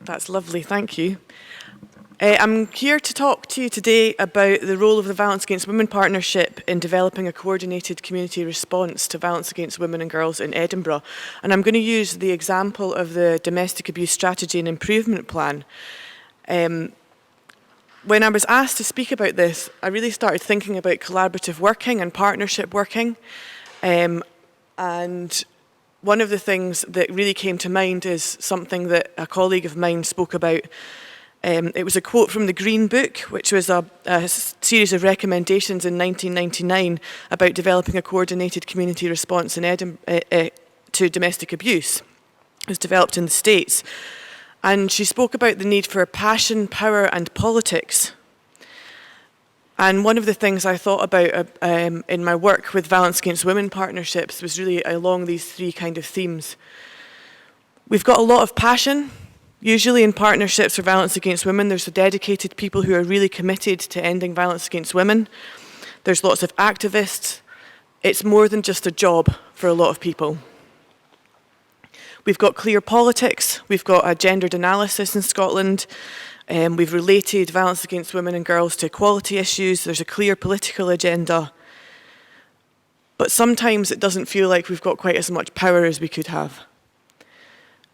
That's lovely, thank you. I'm here to talk to you today about the role of the Violence Against Women Partnership in developing a coordinated community response to violence against women and girls in Edinburgh. And I'm going to use the example of the Domestic Abuse Strategy and Improvement Plan. When I was asked to speak about this, I really started thinking about collaborative working and partnership working. And one of the things that really came to mind is something that a colleague of mine spoke about. It was a quote from the Green Book, which was a series of recommendations in 1999 about developing a coordinated community response in Edinburgh to domestic abuse. It was developed in the States. And she spoke about the need for passion, power, and politics. And one of the things I thought about in my work with Violence Against Women Partnerships was really along these three kind of themes. We've got a lot of passion. Usually in partnerships for violence against women, there's dedicated people who are really committed to ending violence against women. There's lots of activists. It's more than just a job for a lot of people. We've got clear politics. We've got a gendered analysis in Scotland. We've related violence against women and girls to equality issues. There's a clear political agenda. But sometimes it doesn't feel like we've got quite as much power as we could have.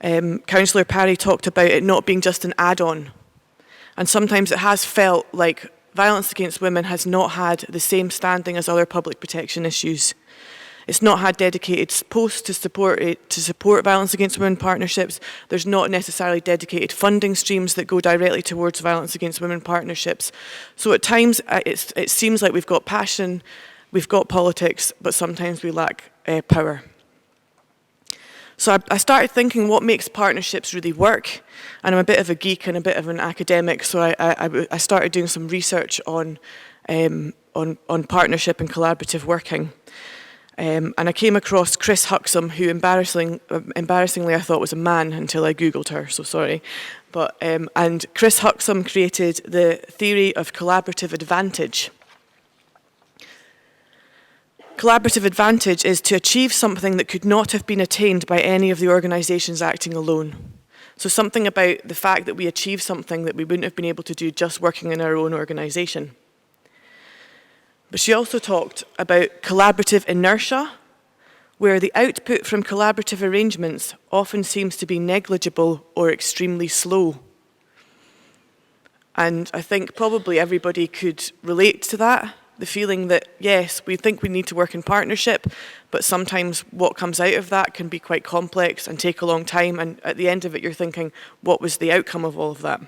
Councillor Parry talked about it not being just an add-on. And sometimes it has felt like violence against women has not had the same standing as other public protection issues. It's not had dedicated posts to support violence against women partnerships. There's not necessarily dedicated funding streams that go directly towards violence against women partnerships. So at times it seems like we've got passion, we've got politics, but sometimes we lack power. So I started thinking what makes partnerships really work, and I'm a bit of a geek and a bit of an academic, so I started doing some research on partnership and collaborative working. And I came across Chris Huxham, who embarrassingly I thought was a man until I Googled her, so sorry. But, and Chris Huxham created the theory of collaborative advantage. Collaborative advantage is to achieve something that could not have been attained by any of the organisations acting alone. So something about the fact that we achieve something that we wouldn't have been able to do just working in our own organisation. But she also talked about collaborative inertia, where the output from collaborative arrangements often seems to be negligible or extremely slow. And I think probably everybody could relate to that. The feeling that, yes, we think we need to work in partnership, but sometimes what comes out of that can be quite complex and take a long time, and at the end of it you're thinking, what was the outcome of all of that?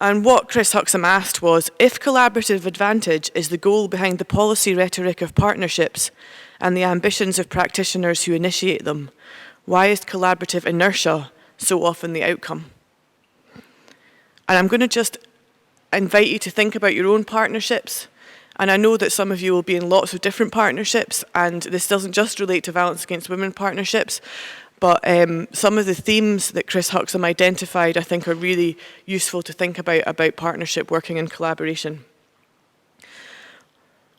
And what Chris Huxham asked was, if collaborative advantage is the goal behind the policy rhetoric of partnerships and the ambitions of practitioners who initiate them, why is collaborative inertia so often the outcome? And I'm going to just invite you to think about your own partnerships. And I know that some of you will be in lots of different partnerships, and this doesn't just relate to violence against women partnerships, but some of the themes that Chris Huxham identified I think are really useful to think about partnership working and collaboration.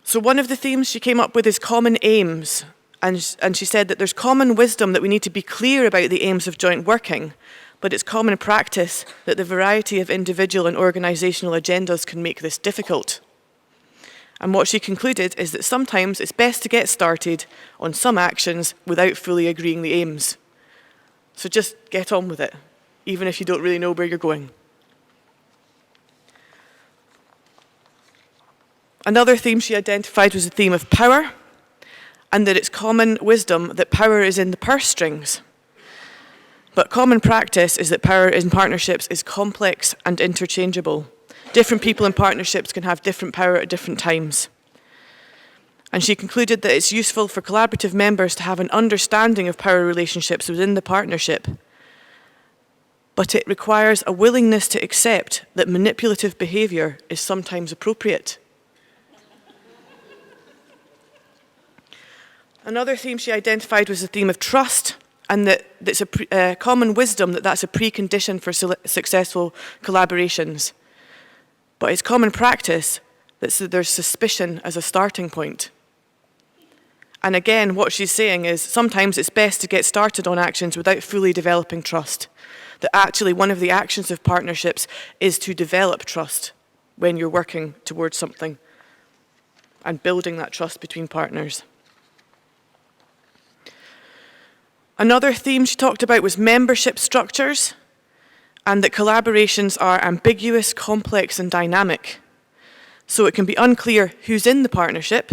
So one of the themes she came up with is common aims, and she said that there's common wisdom that we need to be clear about the aims of joint working, but it's common practice that the variety of individual and organisational agendas can make this difficult. And what she concluded is that sometimes it's best to get started on some actions without fully agreeing the aims. So just get on with it, even if you don't really know where you're going. Another theme she identified was the theme of power, and that it's common wisdom that power is in the purse strings. But common practice is that power in partnerships is complex and interchangeable. Different people in partnerships can have different power at different times. And she concluded that it's useful for collaborative members to have an understanding of power relationships within the partnership. But it requires a willingness to accept that manipulative behaviour is sometimes appropriate. Another theme she identified was the theme of trust, and that it's a common wisdom that that's a precondition for successful collaborations. But it's common practice that there's suspicion as a starting point. And again, what she's saying is sometimes it's best to get started on actions without fully developing trust. That actually one of the actions of partnerships is to develop trust when you're working towards something and building that trust between partners. Another theme she talked about was membership structures, and that collaborations are ambiguous, complex, and dynamic. So it can be unclear who's in the partnership,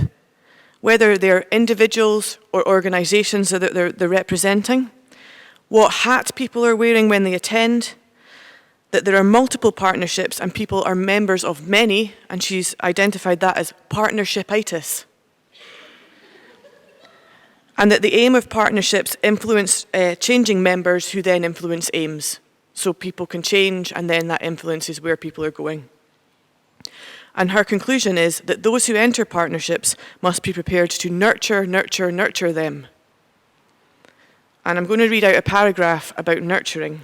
whether they're individuals or organisations that they're representing, what hat people are wearing when they attend, that there are multiple partnerships and people are members of many, and she's identified that as partnershipitis. And that the aim of partnerships influence changing members who then influence aims. So people can change and then that influences where people are going. And her conclusion is that those who enter partnerships must be prepared to nurture them. And I'm going to read out a paragraph about nurturing.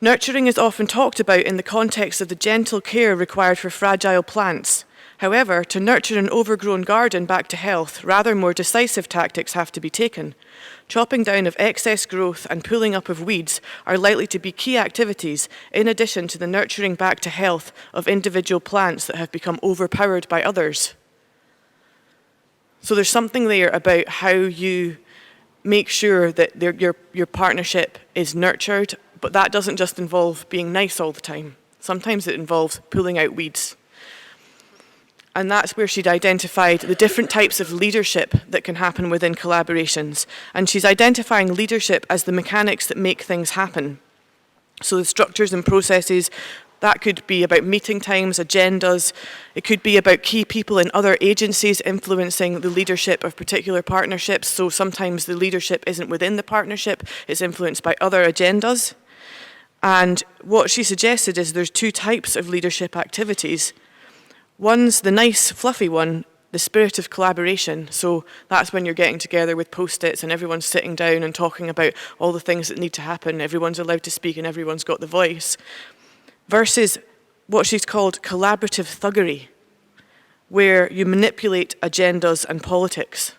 Nurturing is often talked about in the context of the gentle care required for fragile plants. However, to nurture an overgrown garden back to health, rather more decisive tactics have to be taken. Chopping down of excess growth and pulling up of weeds are likely to be key activities, in addition to the nurturing back to health of individual plants that have become overpowered by others. So there's something there about how you make sure that your partnership is nurtured, but that doesn't just involve being nice all the time. Sometimes it involves pulling out weeds. And that's where she'd identified the different types of leadership that can happen within collaborations. And she's identifying leadership as the mechanics that make things happen. So the structures and processes, that could be about meeting times, agendas. It could be about key people in other agencies influencing the leadership of particular partnerships. So sometimes the leadership isn't within the partnership, it's influenced by other agendas. And what she suggested is there's two types of leadership activities. One's the nice, fluffy one, the spirit of collaboration. So that's when you're getting together with post-its and everyone's sitting down and talking about all the things that need to happen. Everyone's allowed to speak and everyone's got the voice. Versus what she's called collaborative thuggery, where you manipulate agendas and politics,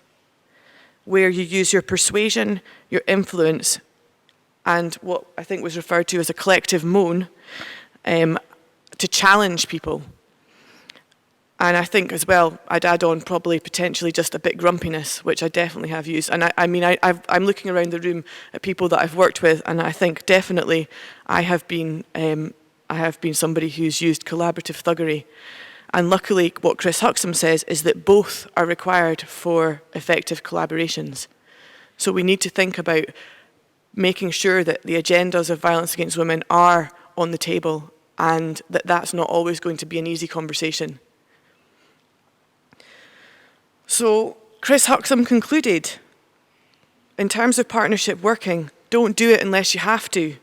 where you use your persuasion, your influence, and what I think was referred to as a collective moan to challenge people. And I think as well, I'd add on probably potentially just a bit grumpiness, which I definitely have used. And I'm looking around the room at people that I've worked with, and I think definitely I have been somebody who's used collaborative thuggery. And luckily, what Chris Huxham says is that both are required for effective collaborations. So we need to think about making sure that the agendas of violence against women are on the table, and that that's not always going to be an easy conversation. So Chris Huxham concluded, in terms of partnership working, don't do it unless you have to.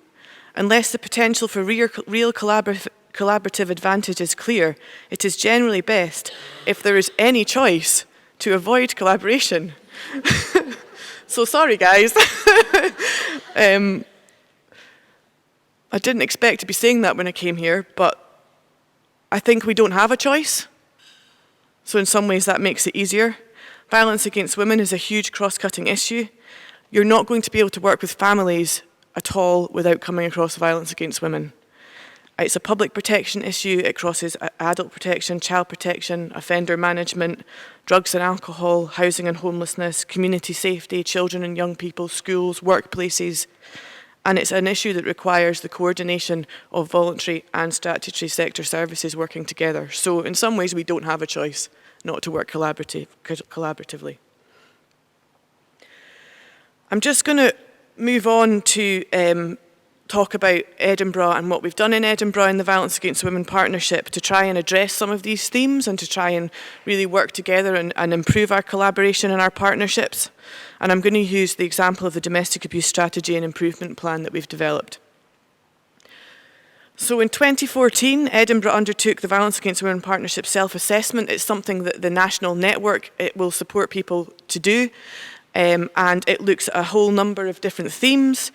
Unless the potential for real collaborative advantage is clear, it is generally best, if there is any choice, to avoid collaboration. So sorry, guys. I didn't expect to be saying that when I came here, but I think we don't have a choice. So in some ways that makes it easier. Violence against women is a huge cross-cutting issue. You're not going to be able to work with families at all without coming across violence against women. It's a public protection issue. It crosses adult protection, child protection, offender management, drugs and alcohol, housing and homelessness, community safety, children and young people, schools, workplaces. And it's an issue that requires the coordination of voluntary and statutory sector services working together. So in some ways we don't have a choice not to work collaboratively. I'm just going to move on to talk about Edinburgh and what we've done in Edinburgh in the Violence Against Women Partnership to try and address some of these themes and to try and really work together and improve our collaboration and our partnerships. And I'm going to use the example of the Domestic Abuse Strategy and Improvement Plan that we've developed. So in 2014, Edinburgh undertook the Violence Against Women Partnership self-assessment. It's something that the national network will support people to do, and it looks at a whole number of different themes.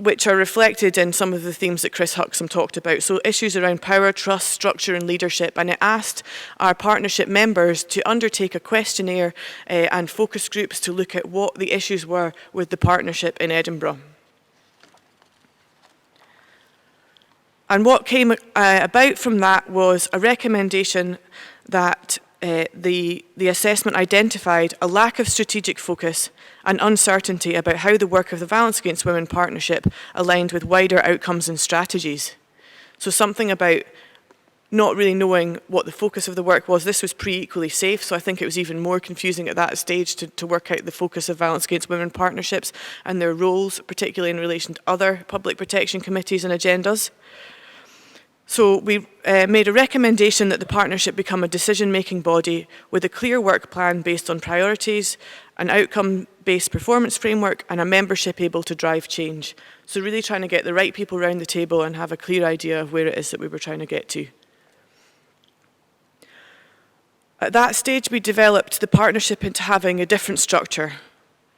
which are reflected in some of the themes that Chris Huxham talked about. So issues around power, trust, structure and leadership. And it asked our partnership members to undertake a questionnaire and focus groups to look at what the issues were with the partnership in Edinburgh. And what came about from that was a recommendation that the assessment identified a lack of strategic focus and uncertainty about how the work of the Violence Against Women Partnership aligned with wider outcomes and strategies. So something about not really knowing what the focus of the work was. This was pre-Equally Safe, so I think it was even more confusing at that stage to work out the focus of Violence Against Women Partnerships and their roles, particularly in relation to other public protection committees and agendas. So we made a recommendation that the partnership become a decision-making body with a clear work plan based on priorities, an outcome-based performance framework and a membership able to drive change. So really trying to get the right people around the table and have a clear idea of where it is that we were trying to get to. At that stage, we developed the partnership into having a different structure.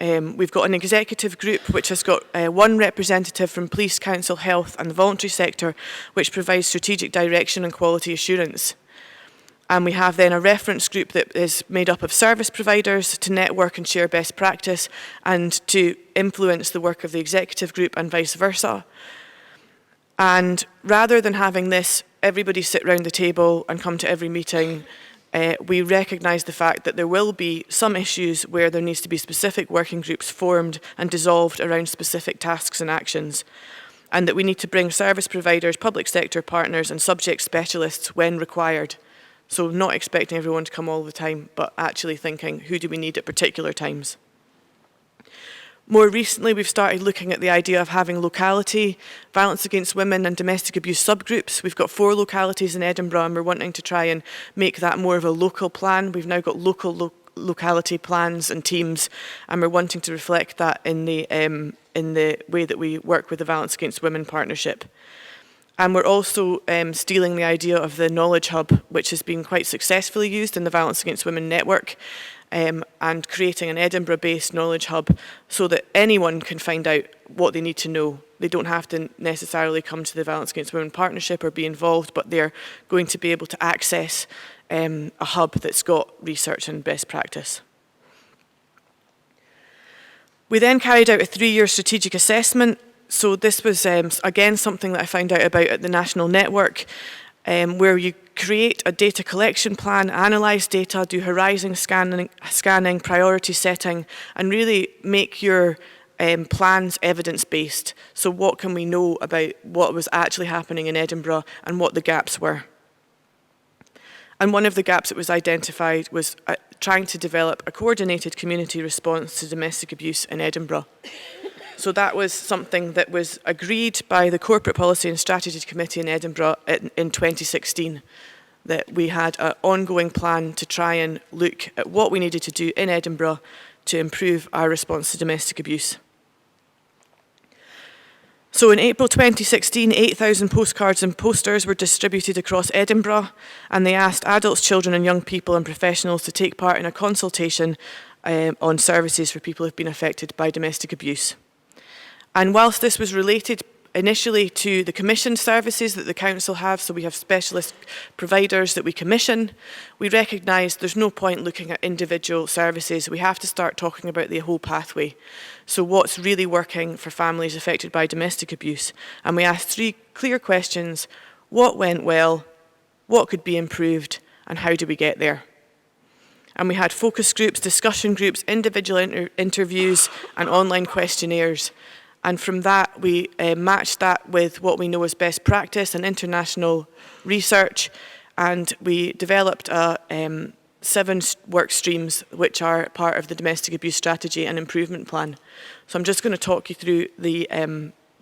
We've got an executive group which has got one representative from police, council, health and the voluntary sector, which provides strategic direction and quality assurance. And we have then a reference group that is made up of service providers to network and share best practice and to influence the work of the executive group and vice versa. And rather than having this, everybody sit round the table and come to every meeting, we recognise the fact that there will be some issues where there needs to be specific working groups formed and dissolved around specific tasks and actions, and that we need to bring service providers, public sector partners and subject specialists when required. So not expecting everyone to come all the time, but actually thinking, who do we need at particular times? More recently, we've started looking at the idea of having locality, violence against women and domestic abuse subgroups. We've got 4 localities in Edinburgh and we're wanting to try and make that more of a local plan. We've now got locality plans and teams, and we're wanting to reflect that in the way that we work with the Violence Against Women Partnership. And we're also stealing the idea of the Knowledge Hub, which has been quite successfully used in the Violence Against Women network, and creating an Edinburgh-based knowledge hub so that anyone can find out what they need to know. They don't have to necessarily come to the Violence Against Women Partnership or be involved, but they're going to be able to access a hub that's got research and best practice. We then carried out a 3-year strategic assessment. So this was, again, something that I found out about at the National Network, where you create a data collection plan, analyse data, do horizon scanning, priority setting, and really make your plans evidence-based. So what can we know about what was actually happening in Edinburgh and what the gaps were? And one of the gaps that was identified was trying to develop a coordinated community response to domestic abuse in Edinburgh. So that was something that was agreed by the Corporate Policy and Strategy Committee in Edinburgh in 2016, that we had an ongoing plan to try and look at what we needed to do in Edinburgh to improve our response to domestic abuse. So in April 2016, 8,000 postcards and posters were distributed across Edinburgh, and they asked adults, children and young people and professionals to take part in a consultation on services for people who've been affected by domestic abuse. And whilst this was related initially to the commissioned services that the council have, so we have specialist providers that we commission, we recognise there's no point looking at individual services. We have to start talking about the whole pathway. So what's really working for families affected by domestic abuse? And we asked 3 clear questions: what went well, what could be improved, and how do we get there? And we had focus groups, discussion groups, individual interviews, and online questionnaires. And from that, we matched that with what we know as best practice and international research. And we developed 7 work streams, which are part of the domestic abuse strategy and improvement plan. So I'm just going to talk you through the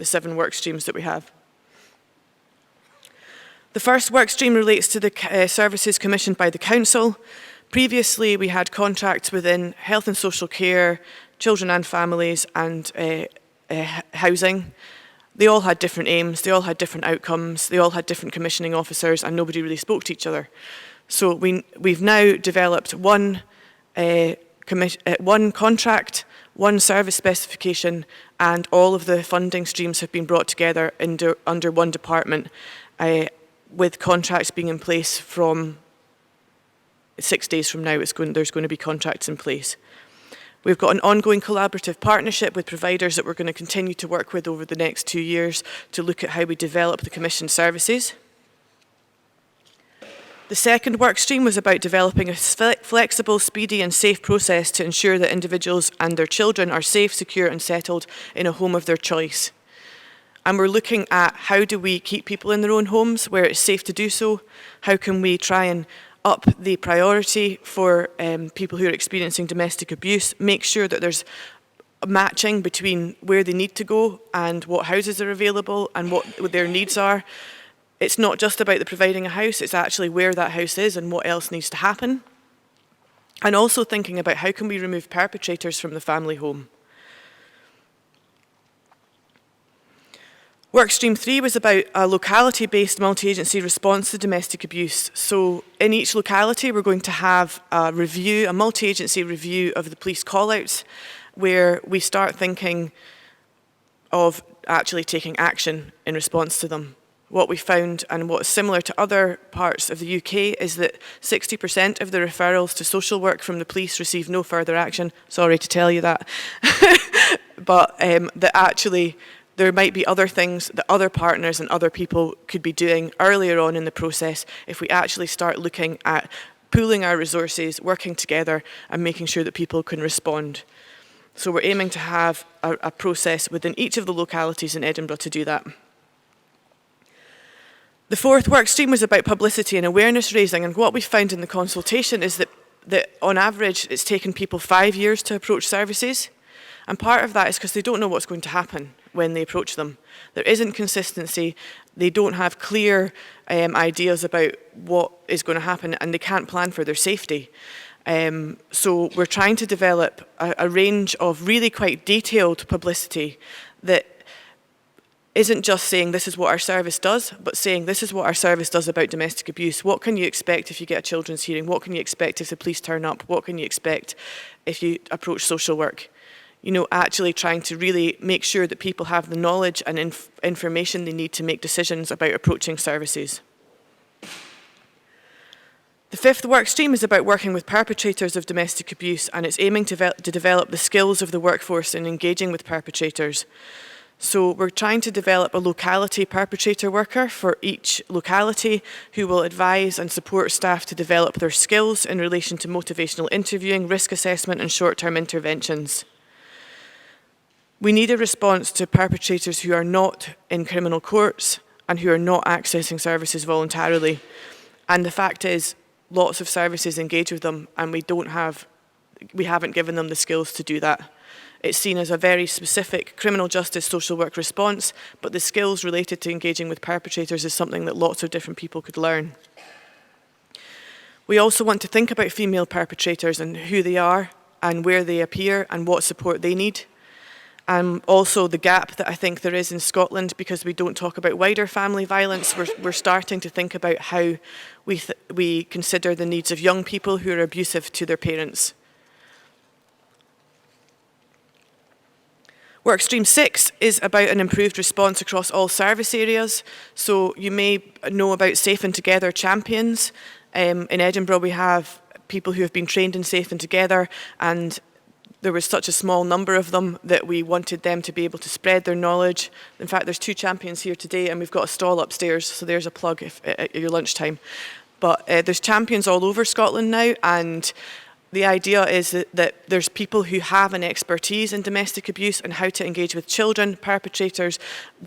7 work streams that we have. The first work stream relates to the services commissioned by the council. Previously, we had contracts within health and social care, children and families, and housing. They all had different aims, they all had different outcomes, they all had different commissioning officers, and nobody really spoke to each other. So we've now developed one contract, one service specification, and all of the funding streams have been brought together under one department, with contracts being in place from 6 days from now. There's going to be contracts in place. We've got an ongoing collaborative partnership with providers that we're going to continue to work with over the next 2 years to look at how we develop the commissioned services. The second work stream was about developing a flexible, speedy and safe process to ensure that individuals and their children are safe, secure and settled in a home of their choice. And we're looking at how do we keep people in their own homes where it's safe to do so? How can we try and up the priority for people who are experiencing domestic abuse, make sure that there's a matching between where they need to go and what houses are available and what their needs are. It's not just about the providing a house, it's actually where that house is and what else needs to happen. And also thinking about how can we remove perpetrators from the family home. Workstream 3 was about a locality-based multi-agency response to domestic abuse. So in each locality, we're going to have a review, a multi-agency review of the police call-outs, where we start thinking of actually taking action in response to them. What we found, and what's similar to other parts of the UK, is that 60% of the referrals to social work from the police receive no further action. Sorry to tell you that. But that actually there might be other things that other partners and other people could be doing earlier on in the process if we actually start looking at pooling our resources, working together and making sure that people can respond. So we're aiming to have a process within each of the localities in Edinburgh to do that. The fourth work stream was about publicity and awareness raising, and what we found in the consultation is that on average it's taken people 5 years to approach services, and part of that is because they don't know what's going to happen when they approach them. There isn't consistency, they don't have clear ideas about what is going to happen, and they can't plan for their safety. So we're trying to develop a range of really quite detailed publicity that isn't just saying this is what our service does, but saying this is what our service does about domestic abuse. What can you expect if you get a children's hearing? What can you expect if the police turn up? What can you expect if you approach social work? You know, actually trying to really make sure that people have the knowledge and information they need to make decisions about approaching services. The fifth work stream is about working with perpetrators of domestic abuse, and it's aiming to develop the skills of the workforce in engaging with perpetrators. So we're trying to develop a locality perpetrator worker for each locality who will advise and support staff to develop their skills in relation to motivational interviewing, risk assessment and short-term interventions. We need a response to perpetrators who are not in criminal courts and who are not accessing services voluntarily. And the fact is, lots of services engage with them and we haven't given them the skills to do that. It's seen as a very specific criminal justice social work response, but the skills related to engaging with perpetrators is something that lots of different people could learn. We also want to think about female perpetrators and who they are and where they appear and what support they need. And also the gap that I think there is in Scotland, because we don't talk about wider family violence. We're starting to think about how we consider the needs of young people who are abusive to their parents. Workstream 6 is about an improved response across all service areas. So you may know about Safe and Together champions. In Edinburgh we have people who have been trained in Safe and Together, and there was such a small number of them that we wanted them to be able to spread their knowledge. In fact, there's 2 champions here today, and we've got a stall upstairs, so there's a plug at your lunchtime. But there's champions all over Scotland now, and the idea is that there's people who have an expertise in domestic abuse and how to engage with children, perpetrators,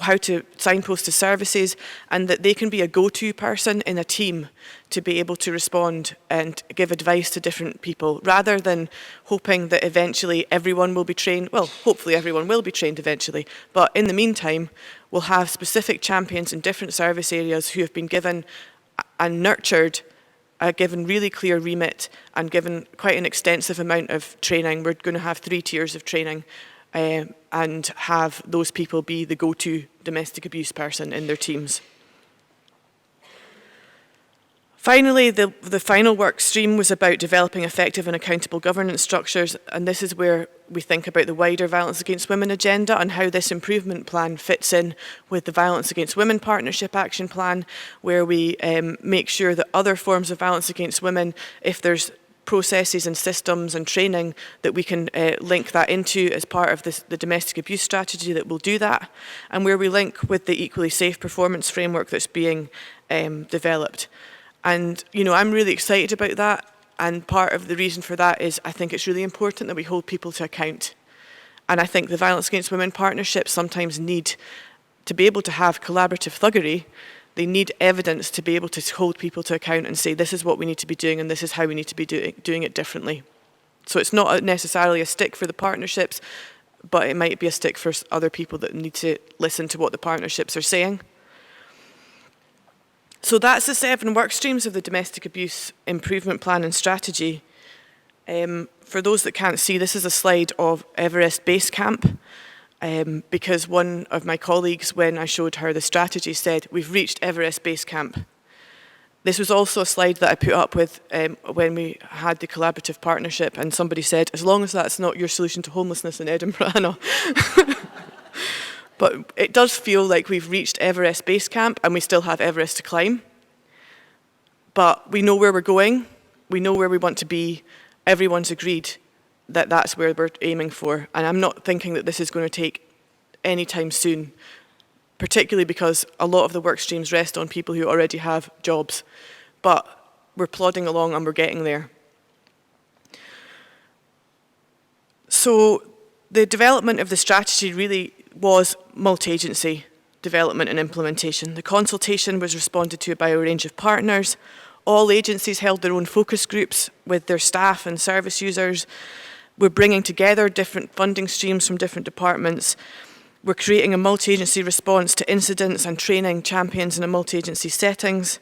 how to signpost to services, and that they can be a go-to person in a team to be able to respond and give advice to different people, rather than hoping that eventually everyone will be trained. Well, hopefully everyone will be trained eventually, but in the meantime, we'll have specific champions in different service areas who have been given and nurtured, given really clear remit and given quite an extensive amount of training. We're going to have 3 tiers of training and have those people be the go-to domestic abuse person in their teams. Finally, the final work stream was about developing effective and accountable governance structures, and this is where we think about the wider Violence Against Women agenda and how this improvement plan fits in with the Violence Against Women Partnership Action Plan, where we make sure that other forms of violence against women, if there's processes and systems and training, that we can link that into as part of the domestic abuse strategy that will do that, and where we link with the equally safe performance framework that's being developed. And, you know, I'm really excited about that, and part of the reason for that is I think it's really important that we hold people to account. And I think the Violence Against Women partnerships sometimes need to be able to have collaborative thuggery. They need evidence to be able to hold people to account and say, this is what we need to be doing and this is how we need to be doing it differently. So it's not necessarily a stick for the partnerships, but it might be a stick for other people that need to listen to what the partnerships are saying. So that's the 7 work streams of the Domestic Abuse Improvement Plan and Strategy. For those that can't see, this is a slide of Everest Base Camp, because one of my colleagues, when I showed her the strategy, said, we've reached Everest Base Camp. This was also a slide that I put up with when we had the collaborative partnership, and somebody said, as long as that's not your solution to homelessness in Edinburgh, I know. But it does feel like we've reached Everest Base Camp and we still have Everest to climb. But we know where we're going, we know where we want to be, everyone's agreed that that's where we're aiming for. And I'm not thinking that this is going to take any time soon, particularly because a lot of the work streams rest on people who already have jobs. But we're plodding along and we're getting there. So the development of the strategy really was multi-agency development and implementation. The consultation was responded to by a range of partners. All agencies held their own focus groups with their staff and service users. We're bringing together different funding streams from different departments. We're creating a multi-agency response to incidents and training champions in a multi-agency settings.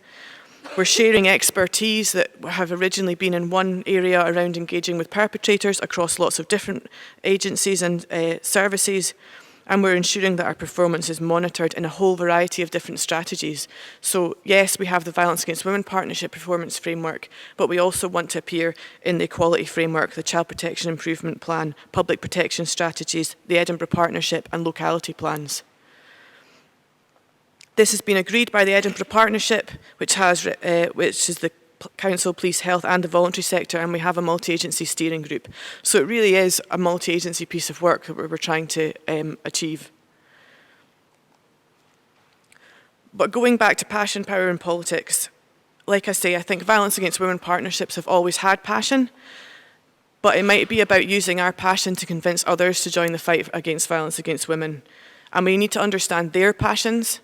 We're sharing expertise that have originally been in one area around engaging with perpetrators across lots of different agencies and services. And we're ensuring that our performance is monitored in a whole variety of different strategies. So yes, we have the Violence Against Women Partnership Performance Framework, but we also want to appear in the Equality Framework, the Child Protection Improvement Plan, Public Protection Strategies, the Edinburgh Partnership and locality plans. This has been agreed by the Edinburgh Partnership, which is the Council, Police, Health and the voluntary sector, and we have a multi-agency steering group. So it really is a multi-agency piece of work that we're trying to achieve. But going back to passion, power and politics, like I say, I think Violence Against Women partnerships have always had passion, but it might be about using our passion to convince others to join the fight against violence against women. And we need to understand their passions.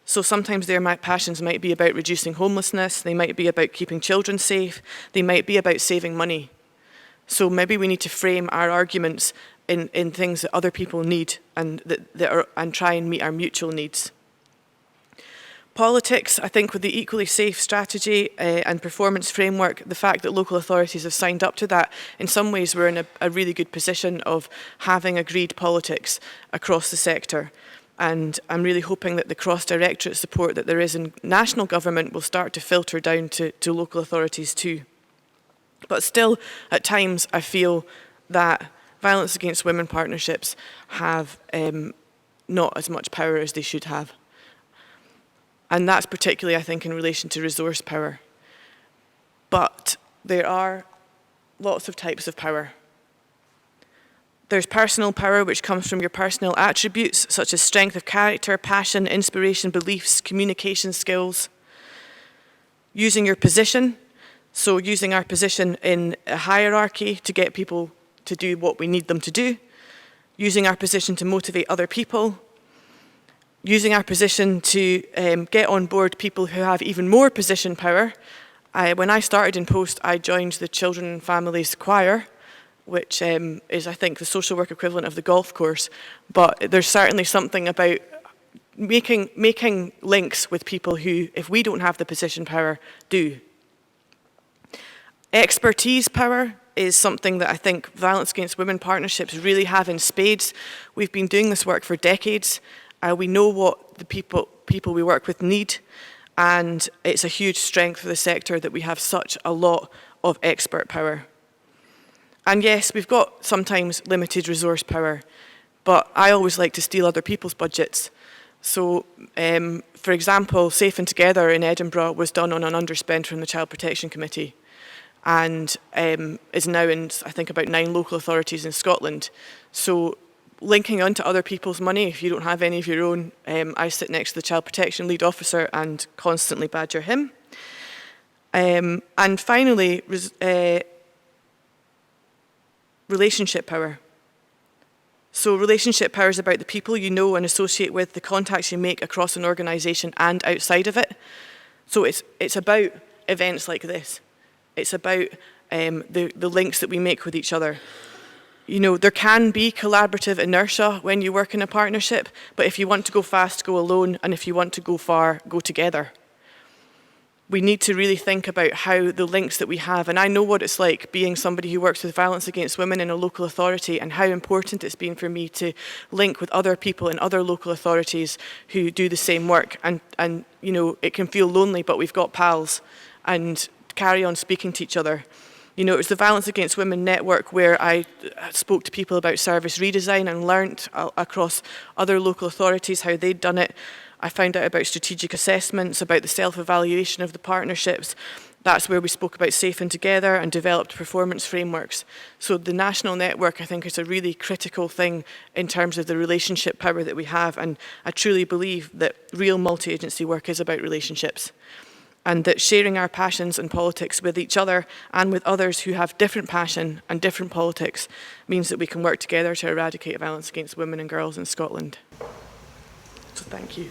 So sometimes their passions might be about reducing homelessness, they might be about keeping children safe, they might be about saving money. So maybe we need to frame our arguments in things that other people need and try and meet our mutual needs. Politics, I think with the Equally Safe strategy and performance framework, the fact that local authorities have signed up to that, in some ways we're in a really good position of having agreed politics across the sector. And I'm really hoping that the cross-directorate support that there is in national government will start to filter down to local authorities too. But still, at times, I feel that Violence Against Women partnerships have not as much power as they should have. And that's particularly, I think, in relation to resource power. But there are lots of types of power. There's personal power, which comes from your personal attributes, such as strength of character, passion, inspiration, beliefs, communication skills. Using your position, so using our position in a hierarchy to get people to do what we need them to do. Using our position to motivate other people. Using our position to get on board people who have even more position power. When I started in post, I joined the Children and Families Choir, which is, I think, the social work equivalent of the golf course. But there's certainly something about making links with people who, if we don't have the position power, do. Expertise power is something that I think Violence Against Women partnerships really have in spades. We've been doing this work for decades. We know what the people we work with need. And it's a huge strength for the sector that we have such a lot of expert power. And yes, we've got sometimes limited resource power, but I always like to steal other people's budgets. So, for example, Safe and Together in Edinburgh was done on an underspend from the Child Protection Committee, and is now in, I think, about 9 local authorities in Scotland. So linking onto other people's money, if you don't have any of your own, I sit next to the Child Protection Lead Officer and constantly badger him. And finally, relationship power. So relationship power is about the people you know and associate with, the contacts you make across an organisation and outside of it. So it's about events like this. It's about the links that we make with each other. You know, there can be collaborative inertia when you work in a partnership, but if you want to go fast, go alone, and if you want to go far, go together. We need to really think about how the links that we have, and I know what it's like being somebody who works with violence against women in a local authority, and how important it's been for me to link with other people in other local authorities who do the same work. And you know, it can feel lonely, but we've got pals, and carry on speaking to each other. You know, it was the Violence Against Women network where I spoke to people about service redesign and learnt across other local authorities how they'd done it. I found out about strategic assessments, about the self-evaluation of the partnerships. That's where we spoke about Safe and Together and developed performance frameworks. So the national network, I think, is a really critical thing in terms of the relationship power that we have. And I truly believe that real multi-agency work is about relationships, and that sharing our passions and politics with each other and with others who have different passion and different politics means that we can work together to eradicate violence against women and girls in Scotland. So thank you.